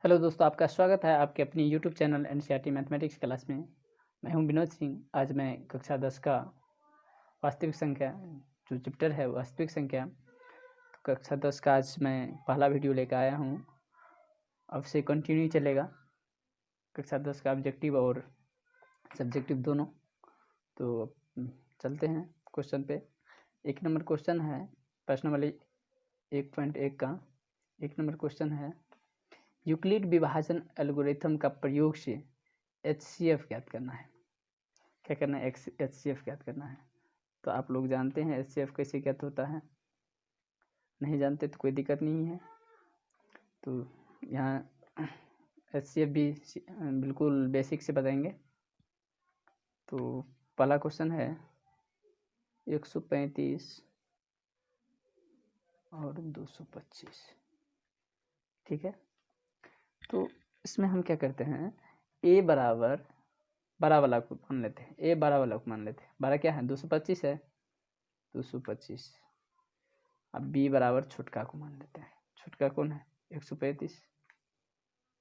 Hello दोस्तों, आपका स्वागत है आपके अपनी YouTube channel NCERT mathematics class में। मैं हूं विनोद सिंह। आज मैं कक्षा 10 का वास्तविक संख्या जो चैप्टर है वास्तविक संख्या, तो कक्षा 10 का आज मैं पहला वीडियो लेकर आया हूं। अब से कंटिन्यू चलेगा कक्षा 10 का ऑब्जेक्टिव और सब्जेक्टिव दोनों। तो चलते हैं क्वेश्चन पे। 1 नंबर क्वेश्चन है प्रश्न वाले 1.1 का। 1 नंबर क्वेश्चन है, यूक्लिड विभाजन एल्गोरिथम का प्रयोग से HCF ज्ञात करना है। क्या करना है? HCF ज्ञात करना है। तो आप लोग जानते हैं HCF कैसे ज्ञात होता है। नहीं जानते तो कोई दिक्कत नहीं है। तो यहाँ HCF भी बिल्कुल बेसिक से बताएंगे। तो पहला क्वेश्चन है 135 और 225। ठीक है, तो इसमें हम क्या करते हैं, A बराबर बड़ा वाला को मान लेते हैं। A बड़ा वाला को मान लेते हैं। बड़ा क्या है? 225 है, 225। अब B बराबर छोटका को मान लेते हैं। छोटका कौन है? 135।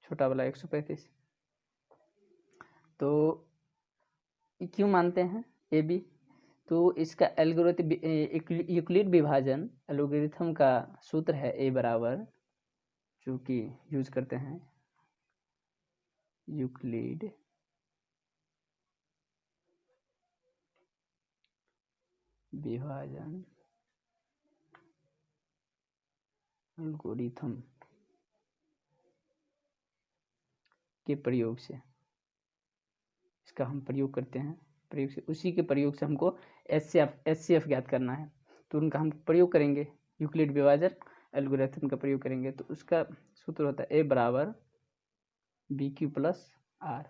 छोटा वाला 135। तो क्यों मानते हैं A B? तो इसका एल्गोरिथम यूक्लिड विभाजन एल्गोरिथम का सूत्र है A बराबर, जो कि यूज करते हैं यूक्लिड विभाजन एल्गोरिथम के प्रयोग से, इसका हम प्रयोग करते हैं। प्रयोग से, उसी के प्रयोग से हमको HCF ज्ञात करना है। तो उनका हम प्रयोग करेंगे, यूक्लिड विभाजन एल्गोरिथम का प्रयोग करेंगे। तो उसका सूत्र होता है A बराबर BQ प्लस R।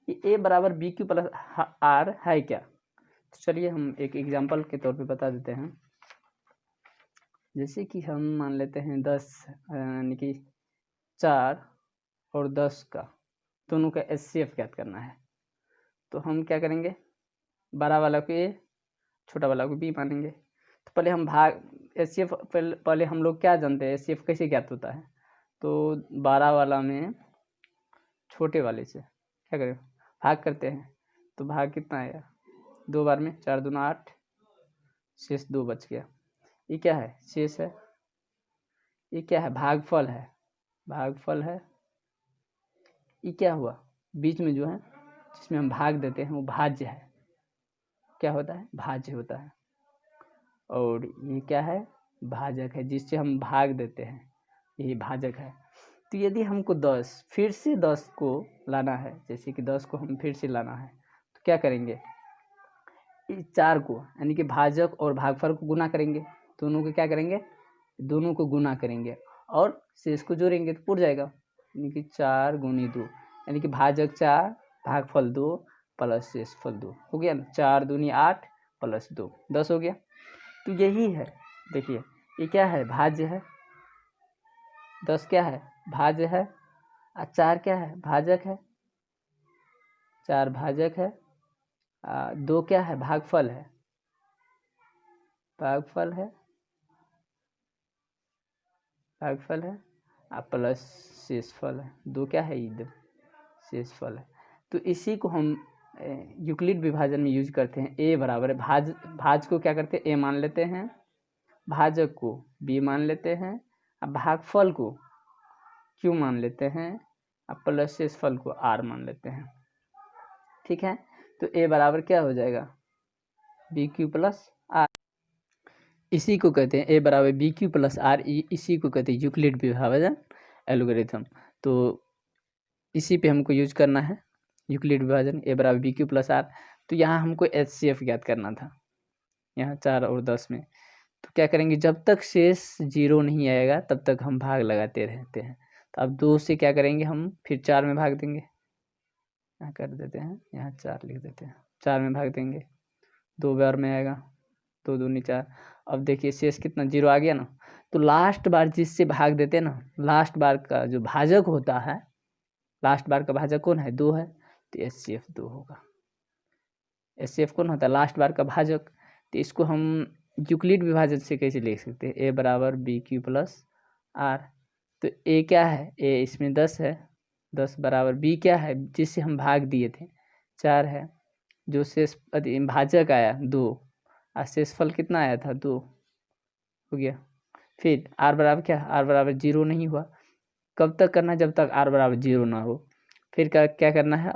ये A बराबर BQ प्लस R है क्या? तो चलिए हम एक एग्जाम्पल के तौर पे बता देते हैं। जैसे कि हम मान लेते हैं 10 यानी कि 4 और 10 का दोनों का HCF ज्ञात करना है। तो हम क्या करेंगे, बड़ा वाला को A, छोटा वाला को B मानेंगे। तो पहले हम भाग HCF पहले हम लोग क्या जानते हैं, HCF कैसे ज्ञात होता है। तो 12 वाला में छोटे वाले से क्या करें, भाग करते हैं। तो भाग कितना आया? 2 बार में 4 दूना 8, शेष 2 बच गया। ये क्या है? शेष है। ये क्या है? भागफल है। भागफल है। ये क्या हुआ? बीच में जो है जिसमें हम भाग देते हैं वो भाज्य है। क्या होता है? भाज्य होता है। और ये क्या है? भाजक है, जिससे हम भाग देते हैं, यही भाजक है। तो यदि हमको 10 फिर से 10 को लाना है, जैसे कि 10 को हम फिर से लाना है, तो क्या करेंगे, इस 4 को यानी कि भाजक और भागफल को गुना करेंगे। दोनों को क्या करेंगे? दोनों को गुना करेंगे और शेष को जोड़ेंगे तो पूर जाएगा। यानी कि 4 गुनी 2, यानी कि भाजक 4 भागफल 2 प्लस शेषफल 2 हो गया ना। 4 दूनी 8 प्लस 2 10 हो गया। तो यही है, देखिए ये क्या है? भाज्य है। 10 क्या है? भाज्य है। और 4 क्या है? भाजक है। 4 भाजक है। 2 क्या है? भागफल है। भागफल है। भागफल है प्लस शेषफल है। 2 क्या है? इधर शेषफल है। तो इसी को हम यूक्लिड विभाजन में यूज करते हैं। A बराबर है भाज को क्या करते हैं? A मान लेते हैं, भाजक को B मान लेते हैं, अब भागफल को Q मान लेते हैं, अब प्लस शेषफल को R मान लेते हैं। ठीक है, तो A बराबर क्या हो जाएगा? BQ plus R। इसी को कहते हैं A बराबर BQ प्लस R। इसी को कहते हैं यूक्लिड विभाजन एल्गोरिथम। तो इसी पे हमको यूज करना है यूक्लिड विभाजन A बराबर BQ प्लस R। तो यहाँ हमको HCF ज्ञात करना था, यहाँ 4 और 10 में। तो क्या करेंगे, जब तक शेष 0 नहीं आएगा तब तक हम भाग लगाते रहते हैं। तो अब 2 से क्या करेंगे, हम फिर 4 में भाग देंगे। यहाँ कर देते हैं, यहाँ 4 लिख देते हैं, 4 में भाग देंगे, 2 बार में आएगा, 2 दूनी 4। अब देखिए शेष कितना? 0 आ गया ना। तो लास्ट बार जिससे भाग देते हैं ना, लास्ट बार का जो भाजक होता है, लास्ट बार का भाजक कौन है? 2 है। तो HCF 2 होगा। HCF कौन होता है? लास्ट बार का भाजक। तो इसको हम यूक्लिड विभाजन से कैसे लिख सकते हैं? A बराबर BQ प्लस R। तो ए क्या है, ए इसमें 10 है, 10 बराबर बी क्या है जिससे हम भाग दिए थे 4 है, जो शेष भाजक आया 2 और शेषफल कितना आया था 2 हो गया। फिर आर बराबर क्या, आर बराबर 0 नहीं हुआ। कब तक करना, जब तक आर बराबर 0 ना हो। फिर क्या करना है,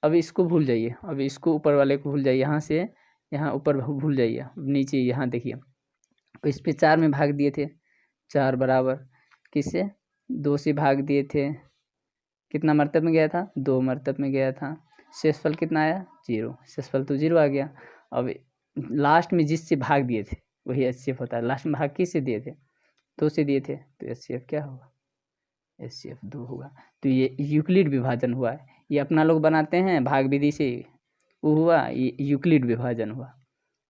अब इसको भूल जाइए, अब इसको ऊपर वाले को भूल जाइए, यहाँ से यहाँ ऊपर भूल जाइए, नीचे यहाँ देखिए, तो इस पे 4 में भाग दिए थे, 4 बराबर किससे 2 से भाग दिए थे, कितना मर्तब में गया था 2 मर्तब में गया था। शेषफल कितना आया 0, शेषफल तो 0 आ गया। अब लास्ट में जिससे भाग दिए थे वही एचसीएफ होता है। लास्ट में भाग किससे दिए थे 2 से दिए थे, तो एचसीएफ क्या होगा, एचसीएफ 2 होगा। तो ये यूक्लिड विभाजन हुआ है, ये अपना लोग बनाते हैं भाग विधि से, वो हुआ, ये यूक्लिड विभाजन हुआ।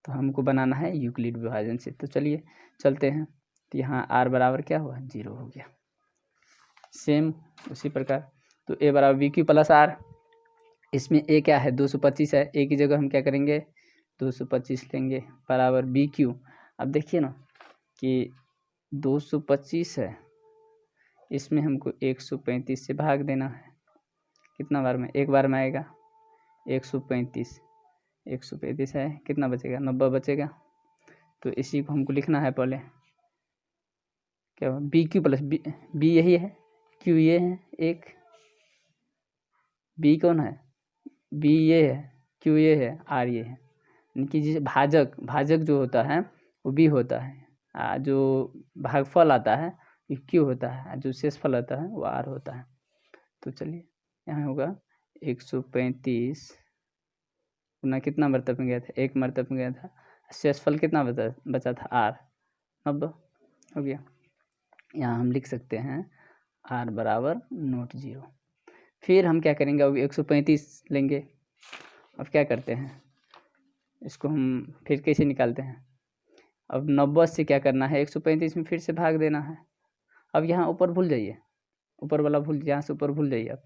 तो हमको बनाना है यूक्लिड विभाजन से। तो चलिए चलते हैं, तो यहाँ आर बराबर क्या हुआ 0 हो गया। सेम उसी प्रकार तो ए बराबर बी क्यू प्लस आर, इसमें ए क्या है 225 है, ए की जगह हम क्या करेंगे 225 लेंगे बराबर बी क्यू। अब देखिए ना कि 225 है, इसमें हमको 135 से भाग देना है, कितना बार में, एक बार में आएगा 135, 135 है, कितना बचेगा 90 बचेगा। तो इसी को हमको लिखना है पहले, क्या हुआ बी क्यू प्लस बी यही है, क्यू ये है एक, बी कौन है बी ये है, क्यू ये है, आर ये है, यानी कि जिसे भाजक जो होता है वो बी होता है, जो भागफल आता है वो क्यू होता है, जो शेषफल आता है वो आर होता है। तो चलिए यहाँ होगा 135 गुना कितना मर्तब में गया था, एक मर्तब में गया था, शेषफल कितना बचा था आर 90 हो गया। यहाँ हम लिख सकते हैं आर बराबर नोट 0। फिर हम क्या करेंगे, अब 135 लेंगे। अब क्या करते हैं, इसको हम फिर कैसे निकालते हैं, अब 90 से क्या करना है 135 में फिर से भाग देना है। अब यहाँ ऊपर भूल जाइए, ऊपर वाला भूल, यहाँ से ऊपर भूल जाइए। अब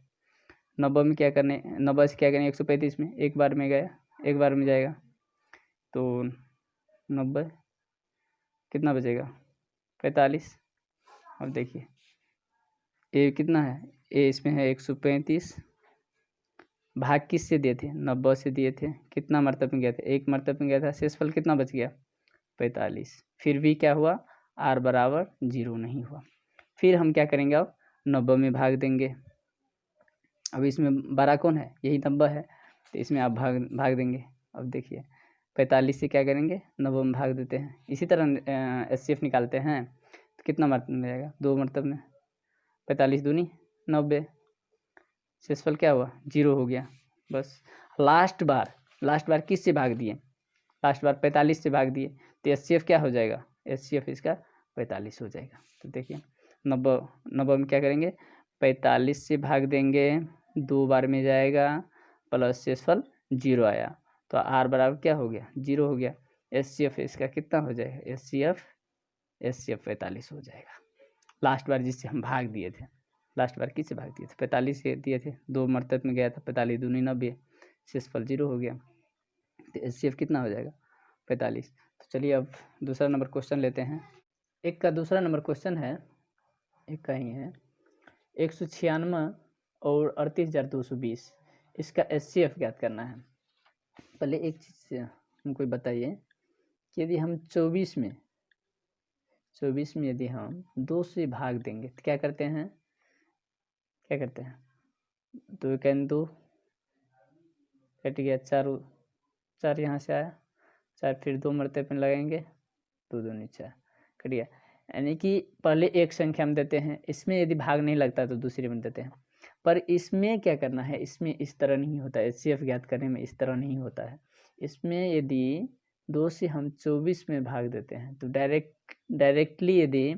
90 में क्या करने, 90 से क्या करें 135 में एक बार में गया, एक बार में जाएगा, तो 90 कितना बचेगा 45। अब देखिए ए कितना है, ए इसमें है 135, भाग किस से दिए थे 90 से दिए थे, कितना मर्तब में गया था एक मर्तब में गया था, शेषफल कितना बच गया 45। फिर भी क्या हुआ आर बराबर 0 नहीं हुआ। फिर हम क्या करेंगे, अब 90 में भाग देंगे। अब इसमें बड़ा कौन है, यही 90 है, तो इसमें आप भाग देंगे। अब देखिए 45 से क्या करेंगे 90 में भाग देते हैं। इसी तरह एचसीएफ निकालते हैं, तो कितना मर्तब में जाएगा 2 मर्तब में, 45 दूनी 90, शेषफल क्या हुआ 0 हो गया। बस लास्ट बार किस से भाग दिए, लास्ट बार 45 से भाग दिए, तो एचसीएफ क्या हो जाएगा, एचसीएफ इसका 45 हो जाएगा। तो देखिए 90 में क्या करेंगे 45 से भाग देंगे, 2 बार में जाएगा, प्लस शेषफल 0 आया, तो आर बराबर क्या हो गया 0 हो गया। एचसीएफ इसका कितना हो जाएगा, एचसीएफ 45 हो जाएगा। लास्ट बार जिससे हम भाग दिए थे, लास्ट बार किससे भाग दिए थे 45 से दिए थे, 2 मर्तब में गया था, 45 दूनी 90, शेषफल 0 हो गया, तो एचसीएफ कितना हो जाएगा 45। तो चलिए अब दूसरा नंबर क्वेश्चन लेते हैं। एक का दूसरा नंबर क्वेश्चन है, एक का ही है, 196 और 38,220, इसका एचसीएफ ज्ञात करना है। पहले एक चीज़ हमको बताइए कि यदि हम 24 में यदि हम 2 से भाग देंगे तो क्या करते हैं, 2 कैन 2 कट गया, 4 यहाँ से आया, 4 फिर 2 मरते पे लगाएंगे, 2 दूनी 4 कट गया। यानी कि पहले एक संख्या में देते हैं, इसमें यदि भाग नहीं लगता तो दूसरे में देते हैं। पर इसमें क्या करना है, इसमें इस तरह नहीं होता है, एचसीएफ ज्ञात करने में इस तरह नहीं होता है। इसमें यदि 2 से हम 24 में भाग देते हैं तो डायरेक्टली यदि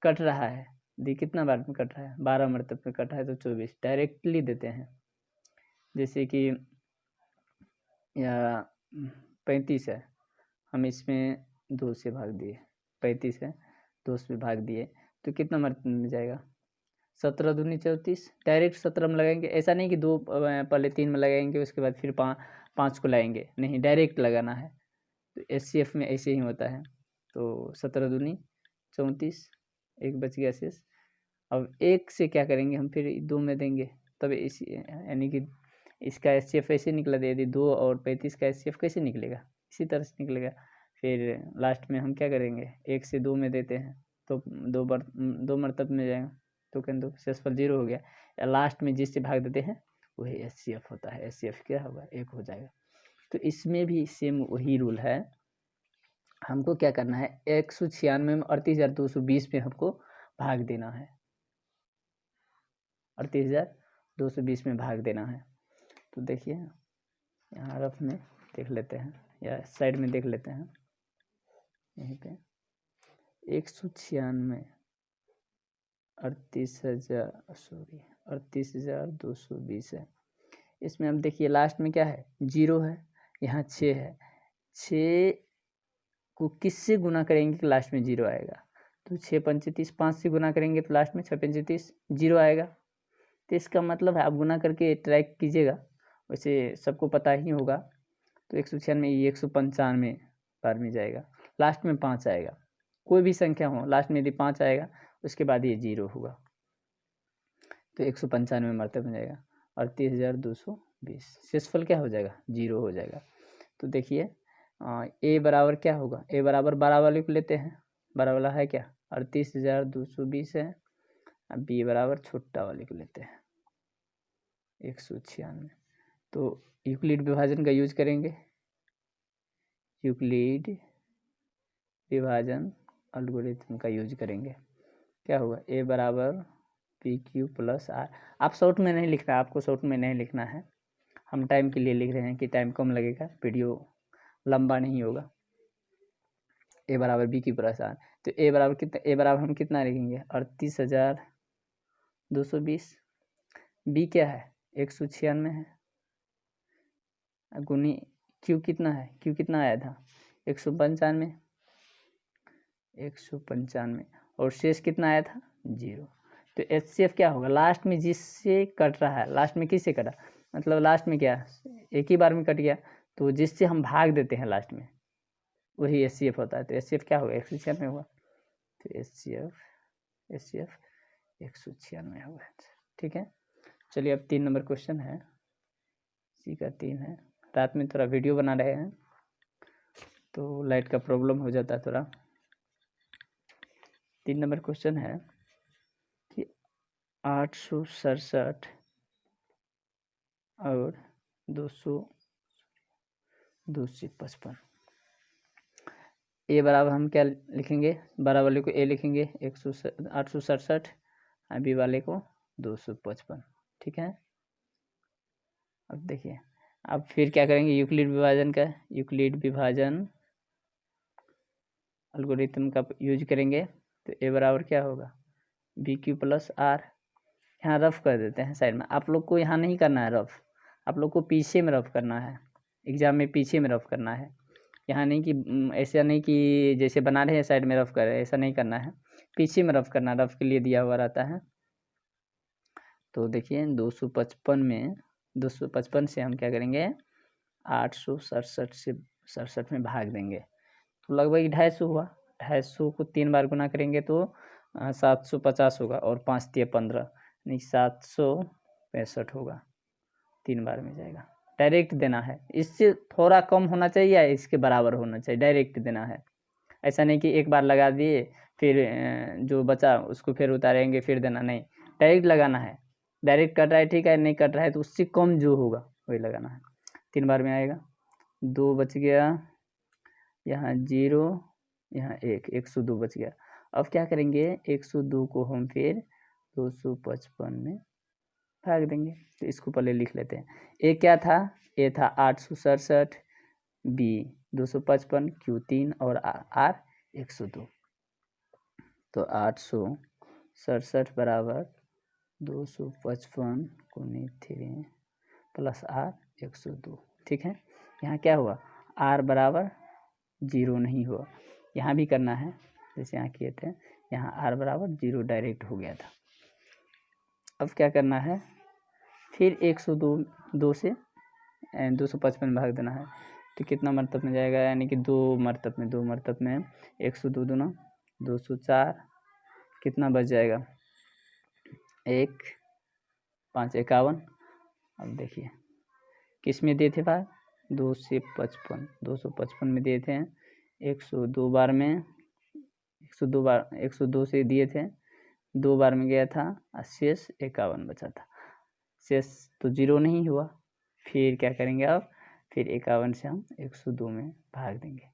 कट रहा है, यदि कितना बार में कट रहा है 12 मरतब में कट रहा है, तो 24 डायरेक्टली देते हैं। जैसे कि या 35 है, हम इसमें 2 से भाग दिए, 35 है 2 से भाग दिए, तो कितना मरतब में जाएगा 17 दूनी 34, डायरेक्ट 17 में लगाएंगे। ऐसा नहीं कि 2 पहले 3 में लगाएंगे उसके बाद फिर 5 को लगाएंगे, नहीं डायरेक्ट लगाना है। तो एचसीएफ में ऐसे ही होता है। तो 17 दूनी 34, एक बच गया शेष अब 1 से क्या करेंगे हम, फिर 2 में देंगे, तब इस यानी कि इसका एचसीएफ ऐसे निकला। यदि 2 और 35 का एचसीएफ कैसे निकलेगा, इसी तरह से निकलेगा। फिर लास्ट में हम क्या करेंगे, 1 से 2 में देते हैं तो 2 मरतब में जाएगा, तो कैन दो शेषफल 0 हो गया। या लास्ट में जिससे भाग देते हैं वही एचसीएफ होता है, एचसीएफ क्या होगा, 1 हो जाएगा। तो इसमें भी सेम वही रूल है। हमको क्या करना है, 196 में 38,220 में हमको भाग देना है, 38,220 में भाग देना है। तो देखिए यहाँ रफ में देख लेते हैं या साइड में देख लेते हैं, यहीं पे 196 38,220 है। इसमें अब देखिए लास्ट में क्या है, 0 है, यहाँ 6 है। 6 को किससे गुना करेंगे कि लास्ट में 0 आएगा, तो 6 पंचे 30, 5 से गुना करेंगे तो लास्ट में 6 पंचे 30 0 आएगा। तो इसका मतलब है आप गुना करके ट्रैक कीजिएगा, वैसे सबको पता ही होगा। तो 196 ये 195 बार में जाएगा, लास्ट में 5 आएगा। कोई भी संख्या हो लास्ट में यदि 5 आएगा उसके बाद ये 0 होगा, तो 195 मरतबे में जाएगा। 38,220 शेषफल क्या हो जाएगा, 0 हो जाएगा। तो देखिए ए बराबर क्या होगा, ए बराबर 12 वाले को लेते हैं, 12 वाला है क्या, 38,220 है। अब बी बराबर छोटा वाले को लेते हैं, 196। तो यूक्लिड विभाजन का यूज करेंगे, यूक्लिड विभाजन एल्गोरिथम का यूज करेंगे। क्या होगा, ए बराबर पी क्यू प्लस आर। आप शॉर्ट में नहीं लिखना, आपको शॉर्ट में नहीं लिखना है, हम टाइम के लिए लिख रहे हैं कि टाइम कम लगेगा, वीडियो लंबा नहीं होगा। ए बराबर बी क्यू प्लस आर, तो ए बराबर कितना, ए बराबर हम कितना लिखेंगे, 38,220। बी क्या है, 196 है, गुनी क्यू कितना है, क्यू कितना आया था, 195, और शेष कितना आया था, 0। तो एचसीएफ क्या होगा, लास्ट में जिससे कट रहा है, लास्ट में किससे कटा, मतलब लास्ट में क्या एक ही बार में कट गया, तो जिससे हम भाग देते हैं लास्ट में वही एचसीएफ होता है। तो एचसीएफ क्या होगा, 196 होगा। तो एचसीएफ 196 होगा, ठीक है। चलिए अब 3 नंबर क्वेश्चन है, इसी का 3 है। रात में थोड़ा वीडियो बना रहे हैं तो लाइट का प्रॉब्लम हो जाता है थोड़ा। 3 नंबर क्वेश्चन है कि 867 और 255। ए बराबर हम क्या लिखेंगे, 12 वाले को ए लिखेंगे 867, बी वाले को 255, ठीक है। अब देखिए अब फिर क्या करेंगे, यूक्लिड विभाजन का, यूक्लिड विभाजन एल्गोरिथम का यूज करेंगे। तो ए बराबर क्या होगा, बी क्यू प्लस आर। यहाँ रफ कर देते हैं साइड में, आप लोग को यहाँ नहीं करना है रफ, आप लोग को पीछे में रफ करना है, एग्जाम में पीछे में रफ करना है। यहाँ नहीं कि ऐसा नहीं कि जैसे बना रहे हैं साइड में रफ कर रहे हैं, ऐसा नहीं करना है, पीछे में रफ करना, रफ के लिए दिया हुआ रहता है। तो देखिए 255 से हम क्या करेंगे, 867 से 67 में भाग देंगे, तो लगभग 250 हुआ। 250 को 3 बार गुना करेंगे तो 750 होगा, और 5 × 15 नहीं 765 होगा, 3 बार में जाएगा। डायरेक्ट देना है, इससे थोड़ा कम होना चाहिए या इसके बराबर होना चाहिए, डायरेक्ट देना है। ऐसा नहीं कि एक बार लगा दिए फिर जो बचा उसको फिर उतारेंगे फिर देना, नहीं, डायरेक्ट लगाना है। डायरेक्ट कट रहा है ठीक है, नहीं कट रहा है तो उससे कम जो होगा वही लगाना है। 3 बार में आएगा, 2 बच गया, यहाँ 0, यहाँ 102 बच गया। अब क्या करेंगे, 102 को हम फिर 255 में भाग देंगे। तो इसको पहले लिख लेते हैं, ए क्या था, ए था 867, बी 255, क्यू 3 और आर 102। तो 867 बराबर 255 गुनी 3 प्लस आर 102, ठीक है। यहाँ क्या हुआ, आर बराबर 0 नहीं हुआ, यहाँ भी करना है जैसे यहाँ किए थे, यहाँ आर बराबर 0 डायरेक्ट हो गया था। अब क्या करना है, फिर 102 से 255 में भाग देना है, तो कितना मरतब में जाएगा, यानी कि 2 मरतब में 102 दूना 204, कितना बच जाएगा, 1 5 51। अब देखिए किस में दिए थे भाग, 2 से 55, 255 में दिए थे, 102 बार में, 102 बार, 102 से दिए थे, 2 बार में गया था और शेष 51 बचा था। शेष तो 0 नहीं हुआ, फिर क्या करेंगे अब, फिर 51 से हम 102 में भाग देंगे,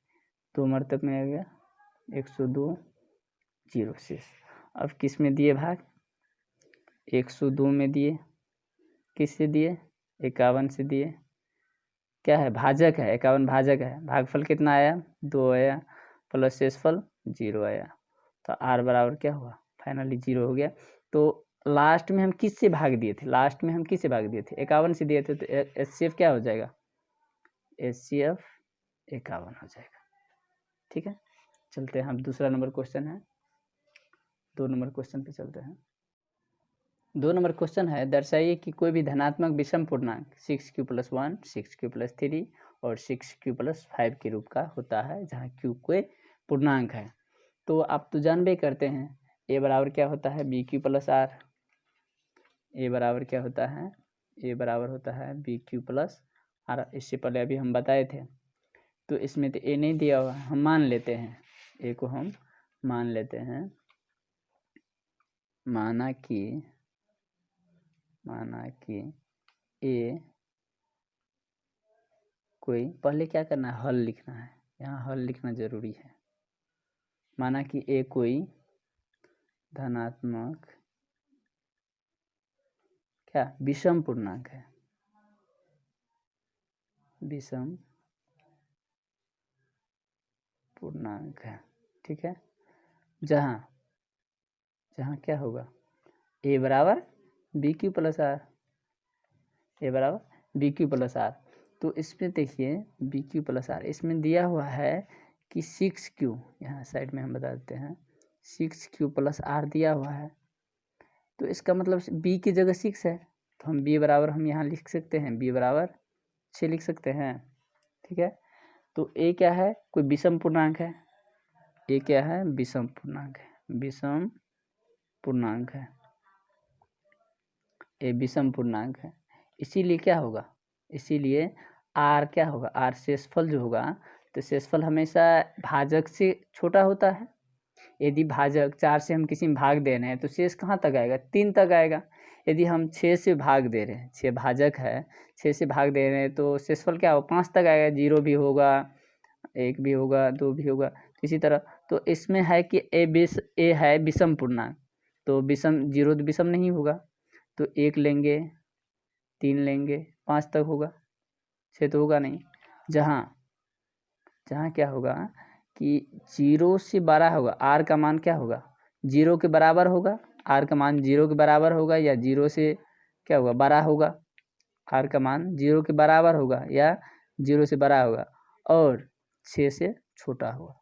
2 मरतब में आ गया 102, 0 शेष। अब किस में दिए भाग, 102 में दिए, किससे दिए, 51 से दिए, क्या है भाजक है, 51 भाजक है, भागफल कितना आया 2 आया, प्लस शेषफल 0 आया, तो r बराबर क्या हुआ, फाइनली 0 हो गया। तो लास्ट में हम किस से भाग दिए थे, लास्ट में हम किस से भाग दिए थे, 51 से दिए थे, तो HCF क्या हो जाएगा, HCF 51 हो जाएगा। ठीक है, चलते हैं हम दूसरा नंबर क्वेश्चन है, 2 नंबर क्वेश्चन पे चलते हैं। 2 नंबर क्वेश्चन है, दर्शाइए कि कोई भी धनात्मक विषम पूर्णांक 6q + 1, 6q + 3 और 6q + 5 के रूप का होता है, जहाँ q कोई पूर्णांक है। तो आप तो जानबे करते हैं a बराबर क्या होता है, bq + r, a बराबर क्या होता है, a बराबर होता है bq + r। इससे पहले अभी हम बताए थे, तो इसमें तो a नहीं दिया हुआ, हम मान लेते हैं, a को हम मान लेते हैं, माना कि a कोई, पहले क्या करना है, हल लिखना है, यहाँ हल लिखना जरूरी है। माना कि a कोई धनात्मक क्या विषम पूर्णांक है, विषम पूर्णांक है, ठीक है, जहाँ क्या होगा a बराबर bq + r, a बराबर bq + r। तो इसमें देखिए bq + r, इसमें दिया हुआ है कि 6q, यहाँ साइड में हम बता देते हैं 6q + r दिया हुआ है, तो इसका मतलब b की जगह 6 है, तो हम b बराबर हम यहाँ लिख सकते हैं, b बराबर 6 लिख सकते हैं। ठीक है, तो a क्या है, कोई विषम पूर्णांक है, a क्या है, विषम पूर्णांक है, विषम पूर्णांक है, a विषम पूर्णांक है, इसीलिए क्या होगा, इसीलिए r क्या होगा, r शेषफल जो होगा, तो शेषफल हमेशा भाजक से छोटा होता है। यदि भाजक 4 से हम किसी में भाग दे रहे हैं तो शेष कहाँ तक आएगा, 3 तक आएगा। यदि हम 6 से भाग दे रहे हैं, 6 भाजक है, 6 से भाग दे रहे हैं तो शेषफल क्या होगा, 5 तक आएगा, 0 भी होगा, 1 भी होगा, 2 भी होगा, इसी तरह। तो इसमें है कि ए है विषम पूर्णांक, तो विषम 0 तो विषम नहीं होगा, तो 1 लेंगे, 3 लेंगे, 5 तक होगा, 6 तो होगा नहीं। जहाँ क्या होगा कि 0 से बड़ा होगा, r का मान क्या होगा, 0 के बराबर होगा, r का मान 0 के बराबर होगा, या 0 से क्या होगा बड़ा होगा, r का मान 0 के बराबर होगा या 0 से बड़ा होगा, और 6 से छोटा होगा,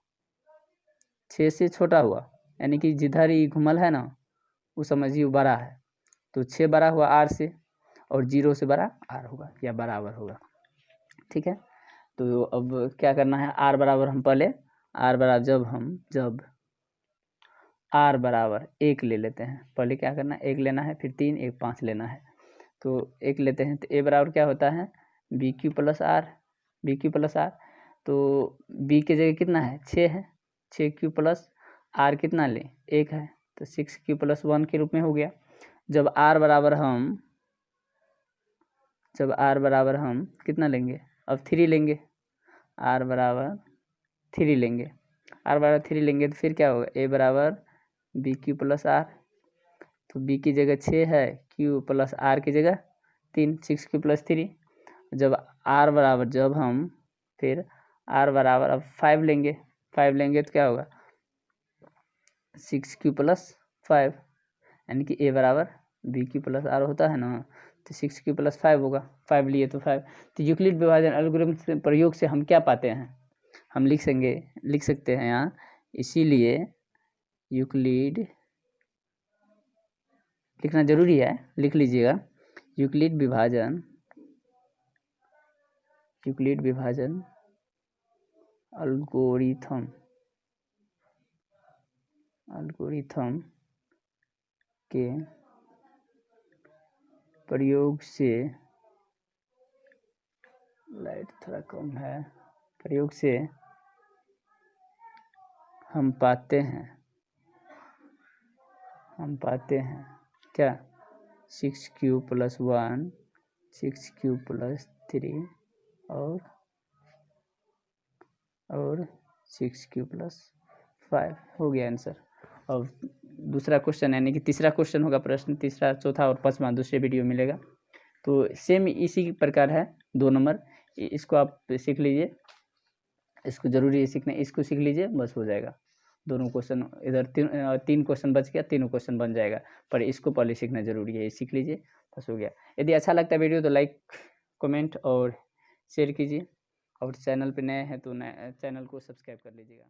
6 से छोटा हुआ, यानी कि जिधर ही घुमल है ना वो समझिए बड़ा है, तो 6 बड़ा हुआ r से, और 0 से बड़ा r होगा या बराबर होगा। ठीक है, तो अब क्या करना है, r बराबर हम पहले r बराबर जब r बराबर 1 ले लेते हैं, पहले क्या करना है 1 लेना है, फिर 3, 1 5 लेना है, तो 1 लेते हैं, तो a बराबर क्या होता है bq + r, bq + r, तो b की जगह कितना है 6 है, 6q + r कितना ले 1 है, तो 6q + 1 के रूप में हो गया। जब r बराबर हम कितना लेंगे, अब 3 लेंगे, r बराबर 3 लेंगे, r बराबर 3 लेंगे, तो फिर क्या होगा a बराबर bq + r, तो b की जगह 6 है, q + r की जगह 3, 6q + 3। जब r बराबर फिर r बराबर अब 5 लेंगे, 5 लेंगे तो क्या होगा 6q + 5, यानी कि a बराबर bq + r होता है ना, तो 6q + 5 होगा, 5 लिए तो 5। तो यूक्लिड विभाजन एल्गोरिथम के प्रयोग से हम क्या पाते हैं, हम लिख सकते हैं यहाँ, इसीलिए यूक्लिड लिखना जरूरी है, लिख लीजिएगा, यूक्लिड विभाजन एल्गोरिथम के प्रयोग से, लाइट थोड़ा कम है, प्रयोग से हम पाते हैं क्या 6q + 1 6q + 3 और 6q + 5 हो गया आंसर। और दूसरा क्वेश्चन यानी कि तीसरा क्वेश्चन होगा, प्रश्न तीसरा, चौथा और पांचवा दूसरे वीडियो मिलेगा। तो सेम इसी प्रकार है 2 नंबर, इसको आप सीख लीजिए, इसको जरूरी है सीखना, इसको सीख लीजिए बस हो जाएगा। दोनों क्वेश्चन इधर 3 क्वेश्चन बच गया, तीनों क्वेश्चन बन जाएगा, पर इसको पहले सीखना जरूरी है, ये सीख लीजिए बस हो गया। यदि अच्छा लगता है वीडियो तो लाइक कमेंट और शेयर कीजिए, और चैनल पे नए हैं तो चैनल को सब्सक्राइब कर लीजिएगा।